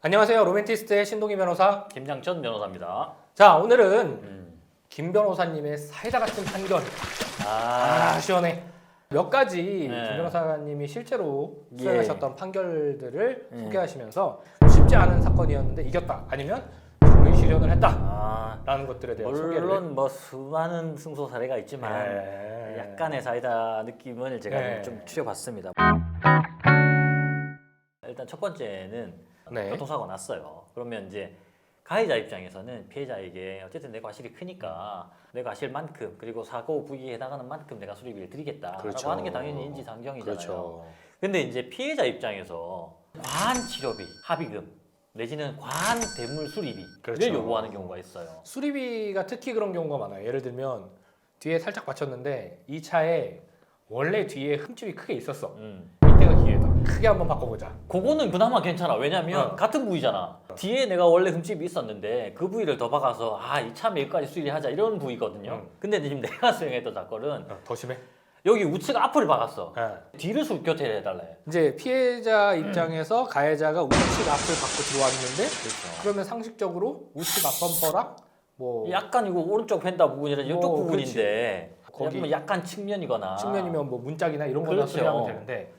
안녕하세요. 로맨티스트의 신동희 변호사. 김장천 변호사입니다. 자, 오늘은 김 변호사님의 사이다 같은 판결. 시원해. 몇 가지 김 변호사님이 실제로 수행하셨던 판결들을 소개하시면서 쉽지 않은 사건이었는데 이겼다. 아니면 정의 실현을 했다. 라는 것들에 대한 소개를. 물론 뭐 수많은 승소 사례가 있지만 약간의 사이다 느낌을 제가 좀 추려봤습니다. 일단 첫 번째는 교통사고가 났어요. 그러면 이제 가해자 입장에서는 피해자에게 어쨌든 내 과실이 크니까 내 과실만큼 그리고 사고 부위에 해당하는 만큼 내가 수리비를 드리겠다라고 하는 게 당연히 인지상정이잖아요. 근데 이제 피해자 입장에서 과한 치료비, 합의금 내지는 과한 대물 수리비를 요구하는 경우가 있어요. 수리비가 특히 그런 경우가 많아요. 예를 들면 뒤에 살짝 받쳤는데 이 차에 원래 뒤에 흠집이 크게 있었어. 이때가 기회다. 크게 한번 바꿔보자. 그거는 그나마 괜찮아. 왜냐면 같은 부위잖아. 뒤에 내가 원래 흠집이 있었는데 그 부위를 더 박아서 이 차 여기까지 수리하자 이런 부위거든요. 근데 지금 내가 수행했던 사건은 더 심해? 여기 우측 앞을 박았어. 뒤를 교체를 해달라 해. 이제 피해자 입장에서 가해자가 우측 앞을 받고 들어왔는데 그러면 상식적으로 우측 앞 범퍼랑 뭐 약간 이거 오른쪽 펜다 부분이라 이쪽 부분인데 거기 약간 측면이거나 측면이면 뭐 문짝이나 이런 거나 수리하면 되는데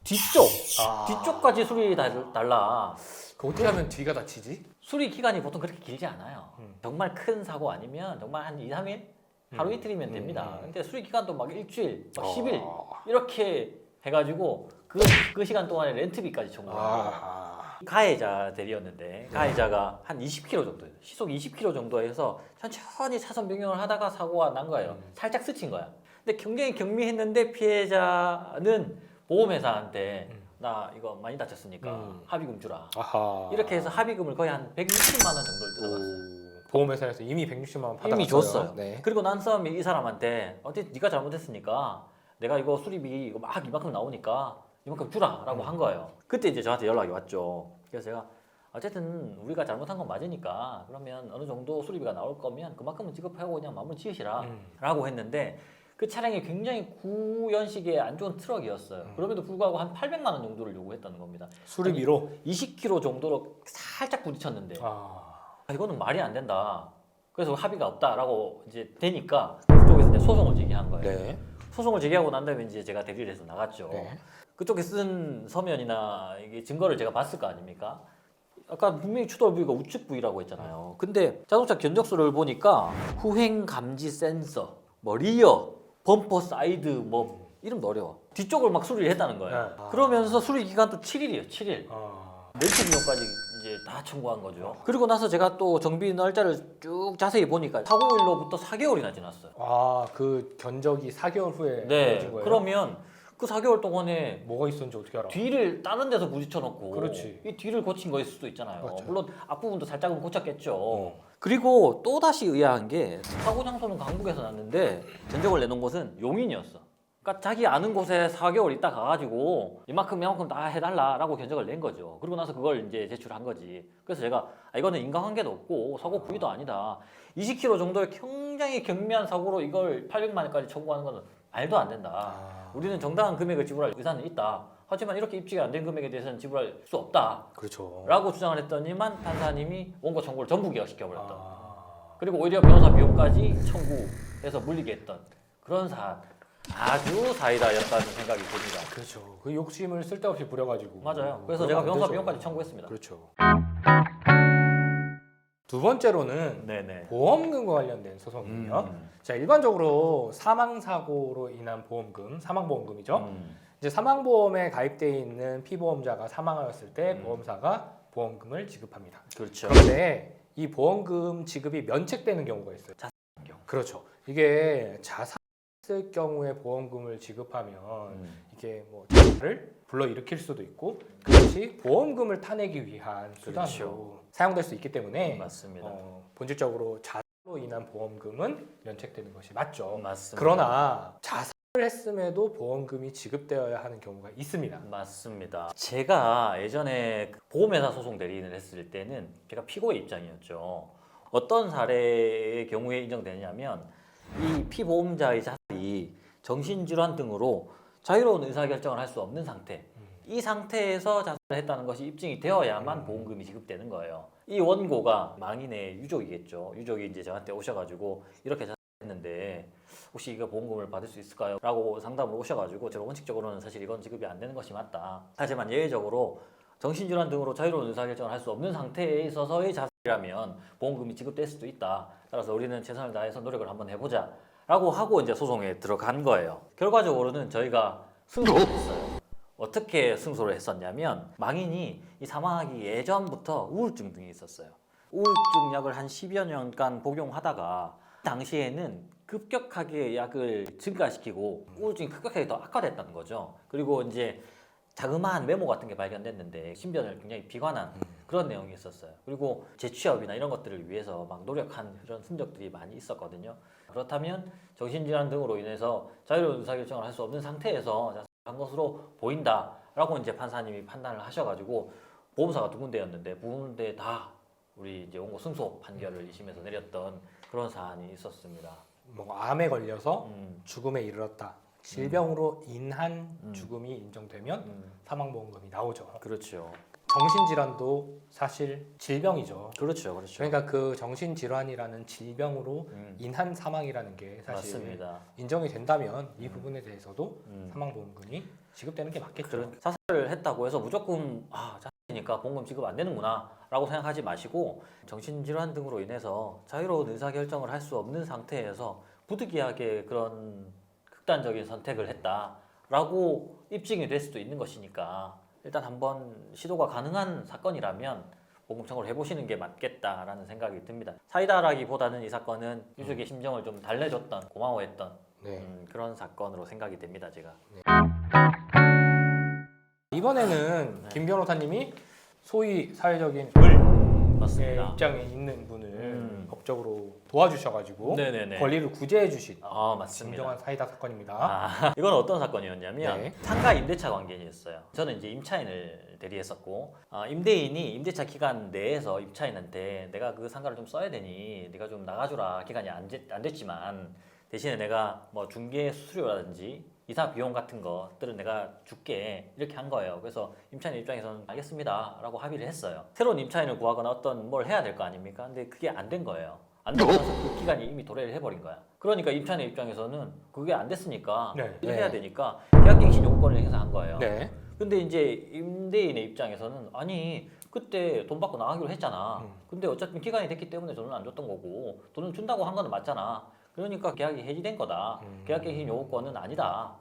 뒤쪽까지 수리 달라. 그 어떻게 하면 뒤가 다치지? 수리 기간이 보통 그렇게 길지 않아요. 정말 큰 사고 아니면 정말 한 2, 3일? 하루 이틀이면 됩니다. 근데 수리 기간도 막 일주일, 막 10일 이렇게 해가지고 그 시간 동안에 렌트비까지 청구해요. 가해자 대리였는데 가해자가 한 20km 정도예요. 시속 20km 정도에서 천천히 차선 변경을 하다가 사고가 난 거예요. 살짝 스친 거야. 근데 굉장히 경미했는데 피해자는 보험회사한테 나 이거 많이 다쳤으니까 합의금 주라. 이렇게 해서 합의금을 거의 한 160만 원 정도를 뜯어갔어요. 보험회사에서 이미 160만 원 받았어요. 이미 줬어요. 그리고 난 다음에 이 사람한테 어쨌든 네가 잘못했으니까 내가 이거 수리비 이거 막 이만큼 나오니까 이만큼 주라라고 한 거예요. 그때 이제 저한테 연락이 왔죠. 그래서 제가 어쨌든 우리가 잘못한 건 맞으니까 그러면 어느 정도 수리비가 나올 거면 그만큼은 지급하고 그냥 마무리 지으시라 라고 했는데 그 차량이 굉장히 구연식의 안 좋은 트럭이었어요. 그럼에도 불구하고 한 800만 원 정도를 요구했다는 겁니다. 수리비로? 20km 정도로 살짝 부딪혔는데 이거는 말이 안 된다. 그래서 합의가 없다라고 이제 되니까 그쪽에서 이제 소송을 제기한 거예요. 소송을 제기하고 난 다음에 이제 제가 대리를 해서 나갔죠. 그쪽에 쓴 서면이나 이게 증거를 제가 봤을 거 아닙니까? 아까 분명히 추돌 부위가 우측 부위라고 했잖아요. 근데 자동차 견적서를 보니까 후행 감지 센서, 뭐 리어, 범퍼 사이드 뭐 이름도 어려워. 뒤쪽을 막 수리를 했다는 거예요. 그러면서 수리 기간도 7일이에요. 7일. 렌트 비용까지 이제 다 청구한 거죠. 그리고 나서 제가 또 정비 날짜를 쭉 자세히 보니까 사고일로부터 4개월이나 지났어요. 그 견적이 4개월 후에 네. 거예요? 그러면 그 4개월 동안에 뭐가 있었는지 어떻게 알아? 뒤를 다른 데서 부딪혀놓고 그렇지. 이 뒤를 고친 거일 수도 있잖아요. 맞죠. 물론 앞부분도 살짝은 고쳤겠죠. 그리고 또다시 의아한 게 사고 장소는 강북에서 났는데 견적을 내놓은 곳은 용인이었어. 그러니까 자기 아는 곳에 4개월 있다 가가지고 이만큼 다 해달라라고 견적을 낸 거죠. 그리고 나서 그걸 이제 제출한 거지. 그래서 제가 이거는 인과관계도 없고 사고 부위도 아니다. 20km 정도의 굉장히 경미한 사고로 이걸 800만 원까지 청구하는 건 말도 안 된다. 우리는 정당한 금액을 지불할 의사는 있다. 하지만 이렇게 입증이 안 된 금액에 대해서는 지불할 수 없다. 그렇죠. 라고 주장을 했더니만 판사님이 원고 청구를 전부 기각시켜버렸다. 그리고 오히려 변호사 비용까지 청구해서 물리게 했던 그런 사안. 아주 사이다였다는 생각이 듭니다. 그렇죠. 그 욕심을 쓸데없이 부려가지고. 맞아요. 그래서 제가 변호사 비용까지 청구했습니다. 그렇죠. 두 번째로는 보험금과 관련된 소송이에요. 자, 일반적으로 사망사고로 인한 보험금, 사망보험금이죠. 이제 사망보험에 가입되어 있는 피보험자가 사망하였을 때 보험사가 보험금을 지급합니다. 그렇죠. 그런데 이 보험금 지급이 면책되는 경우가 있어요. 자살한 경우. 그렇죠. 이게 자살했을 경우에 보험금을 지급하면 이게 뭐 자살을 불러일으킬 수도 있고 그것이 보험금을 타내기 위한 수단으로 사용될 수 있기 때문에 맞습니다. 본질적으로 자살로 인한 보험금은 면책되는 것이 맞죠. 맞습니다. 그러나 자살을 했음에도 보험금이 지급되어야 하는 경우가 있습니다. 맞습니다. 제가 예전에 보험회사 소송 대리인을 했을 때는 제가 피고의 입장이었죠. 어떤 사례의 경우에 인정되냐면 이 피보험자의 자살이 정신질환 등으로 자유로운 의사결정을 할 수 없는 상태 이 상태에서 자살을 했다는 것이 입증이 되어야만 보험금이 지급되는 거예요. 이 원고가 망인의 유족이겠죠. 유족이 이제 저한테 오셔가지고 이렇게 자살했는데 혹시 이거 보험금을 받을 수 있을까요? 라고 상담을 오셔가지고 제가 원칙적으로는 사실 이건 지급이 안 되는 것이 맞다. 하지만 예외적으로 정신질환 등으로 자유로운 의사결정을 할 수 없는 상태에 있어서의 자살이라면 보험금이 지급될 수도 있다. 따라서 우리는 최선을 다해서 노력을 한번 해보자. 라고 하고 이제 소송에 들어간 거예요. 결과적으로는 저희가 승소를 했어요. 어떻게 승소를 했었냐면 망인이 이 사망하기 예전부터 우울증 등이 있었어요. 우울증 약을 한 10여 년간 복용하다가 당시에는 급격하게 약을 증가시키고 우울증이 급격하게 더 악화됐다는 거죠. 그리고 이제 자그마한 메모 같은 게 발견됐는데 신변을 굉장히 비관한 그런 내용이 있었어요. 그리고 재취업이나 이런 것들을 위해서 막 노력한 그런 흔적들이 많이 있었거든요. 그렇다면 정신질환 등으로 인해서 자유로운 의사결정을 할 수 없는 상태에서 자살한 것으로 보인다라고 이제 판사님이 판단을 하셔가지고 보험사가 두 군데였는데 두 군데 다 우리 이제 원고 승소 판결을 2심에서 내렸던 그런 사안이 있었습니다. 뭐 암에 걸려서 죽음에 이르렀다. 질병으로 인한 죽음이 인정되면 사망보험금이 나오죠. 그렇죠. 정신질환도 사실 질병이죠. 그렇죠, 그렇죠. 그러니까 그 정신질환이라는 질병으로 인한 사망이라는 게 사실 맞습니다. 인정이 된다면 이 부분에 대해서도 사망보험금이 지급되는 게 맞겠죠. 자살을 했다고 해서 무조건 자살이니까 보험금 지급 안 되는구나 라고 생각하지 마시고 정신질환 등으로 인해서 자유로운 의사결정을 할 수 없는 상태에서 부득이하게 그런 극단적인 선택을 했다라고 입증이 될 수도 있는 것이니까 일단 한번 시도가 가능한 사건이라면 보험 청구를 해보시는 게 맞겠다라는 생각이 듭니다. 사이다라기보다는 이 사건은 유족의 심정을 좀 달래줬던, 고마워했던 그런 사건으로 생각이 됩니다. 제가. 이번에는 김 변호사님이 소위 사회적인 맞습니다. 입장에 있는 분을 법적으로 도와주셔가지고 네네네. 권리를 구제해 주신 맞습니다. 진정한 사이다 사건입니다. 이건 어떤 사건이었냐면 네. 상가 임대차 관계였어요. 저는 이제 임차인을 대리했었고 임대인이 임대차 기간 내에서 임차인한테 내가 그 상가를 좀 써야 되니 네가 좀 나가주라. 기간이 안 됐지만 대신에 내가 뭐 중개 수수료라든지 이사 비용 같은 것들은 내가 줄게 이렇게 한 거예요. 그래서 임차인 입장에서는 알겠습니다 라고 합의를 했어요. 새로운 임차인을 구하거나 어떤 뭘 해야 될 거 아닙니까? 근데 그게 안 된 거예요. 안 되면서 그 기간이 이미 도래를 해버린 거야. 그러니까 임차인의 입장에서는 그게 안 됐으니까 일을 해야 되니까 계약갱신 요구권을 행사한 거예요. 네. 근데 이제 임대인의 입장에서는 아니 그때 돈 받고 나가기로 했잖아. 근데 어차피 기간이 됐기 때문에 돈은 안 줬던 거고 돈을 준다고 한 거는 맞잖아. 그러니까 계약이 해지된 거다. 계약갱신 요구권은 아니다.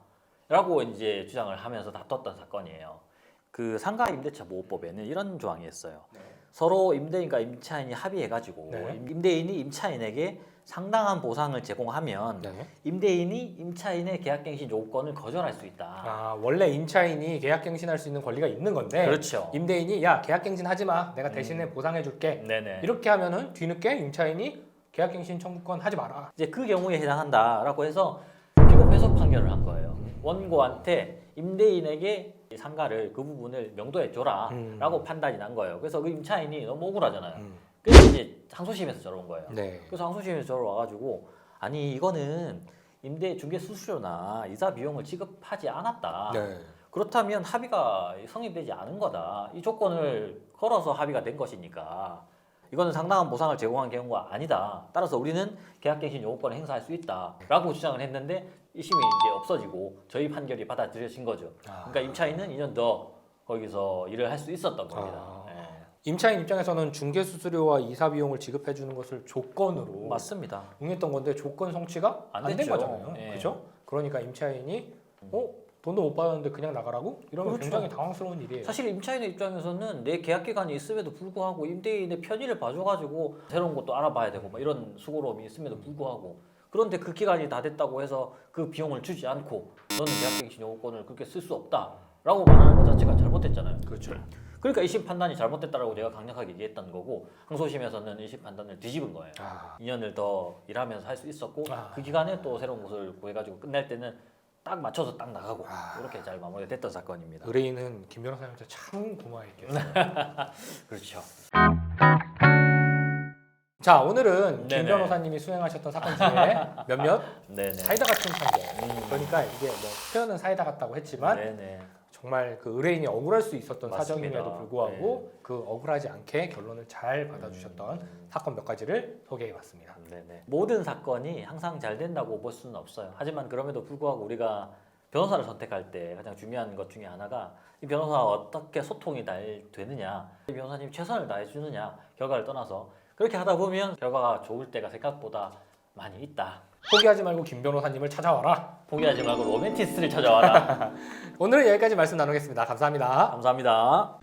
라고 이제 주장을 하면서 다퉜던 사건이에요. 그 상가 임대차 보호법에는 이런 조항이 있어요. 서로 임대인과 임차인이 합의해가지고 임대인이 임차인에게 상당한 보상을 제공하면 임대인이 임차인의 계약갱신 요구권을 거절할 수 있다. 원래 임차인이 계약갱신할 수 있는 권리가 있는 건데 그렇죠. 임대인이 야 계약갱신 하지 마. 내가 대신에 보상해줄게. 네네. 이렇게 하면은 뒤늦게 임차인이 계약갱신 청구권 하지 마라. 이제 그 경우에 해당한다라고 해서 피고 패소 판결을 한 거예요. 원고한테 임대인에게 상가를 그 부분을 명도해 줘라 라고 판단이 난 거예요. 그래서 그 임차인이 너무 억울하잖아요. 그래서 이제 항소심에서 저러온 거예요. 그래서 항소심에서 저러와가지고 아니 이거는 임대 중개 수수료나 이사 비용을 지급하지 않았다. 그렇다면 합의가 성립되지 않은 거다. 이 조건을 걸어서 합의가 된 것이니까 이거는 상당한 보상을 제공한 경우가 아니다. 따라서 우리는 계약갱신 요구권을 행사할 수 있다라고 주장을 했는데 2심이 이제 없어지고 저희 판결이 받아들여진 거죠. 그러니까 임차인은 2년 더 거기서 일을 할 수 있었던 겁니다. 임차인 입장에서는 중개 수수료와 이사 비용을 지급해 주는 것을 조건으로 맞습니다. 응했던 건데 조건 성취가 안 된 됐죠. 거잖아요. 그렇죠? 그러니까 임차인이 돈도 못 받았는데 그냥 나가라고? 이러면 그렇죠. 굉장히 당황스러운 일이에요. 사실 임차인의 입장에서는 내 계약 기간이 있음에도 불구하고 임대인의 편의를 봐줘가지고 새로운 것도 알아봐야 되고 막 이런 수고로움이 있음에도 불구하고 그런데 그 기간이 다 됐다고 해서 그 비용을 주지 않고 너는 계약갱신 요구권을 그렇게 쓸 수 없다라고 말하는 것 자체가 잘못됐잖아요. 그렇죠. 그러니까 2심 판단이 잘못됐다라고 제가 강력하게 얘기했던 거고 항소심에서는 1심 판단을 뒤집은 거예요. 2년을 더 일하면서 할 수 있었고 그 기간에 또 새로운 곳을 구해가지고 끝날 때는 딱 맞춰서 딱 나가고 이렇게 잘 마무리됐던 사건입니다. 의뢰인은 김 변호사님한테 참 고마워했겠어요. 그렇죠. 자 오늘은 네네. 김 변호사님이 수행하셨던 사건 중에 몇몇 네네. 사이다 같은 판결. 그러니까 이게 뭐 표현은 사이다 같다고 했지만 네네. 정말 그 의뢰인이 억울할 수 있었던 맞습니다. 사정임에도 불구하고 그 억울하지 않게 결론을 잘 받아주셨던 사건 몇 가지를 소개해봤습니다. 네네. 모든 사건이 항상 잘 된다고 볼 수는 없어요. 하지만 그럼에도 불구하고 우리가 변호사를 선택할 때 가장 중요한 것 중에 하나가 이 변호사와 어떻게 소통이 잘 되느냐, 이 변호사님이 최선을 다해 주느냐, 결과를 떠나서 그렇게 하다 보면 결과가 좋을 때가 생각보다 많이 있다. 포기하지 말고 김 변호사님을 찾아와라. 포기하지 말고 로맨티스트를 찾아와라. 오늘은 여기까지 말씀 나누겠습니다. 감사합니다. 감사합니다.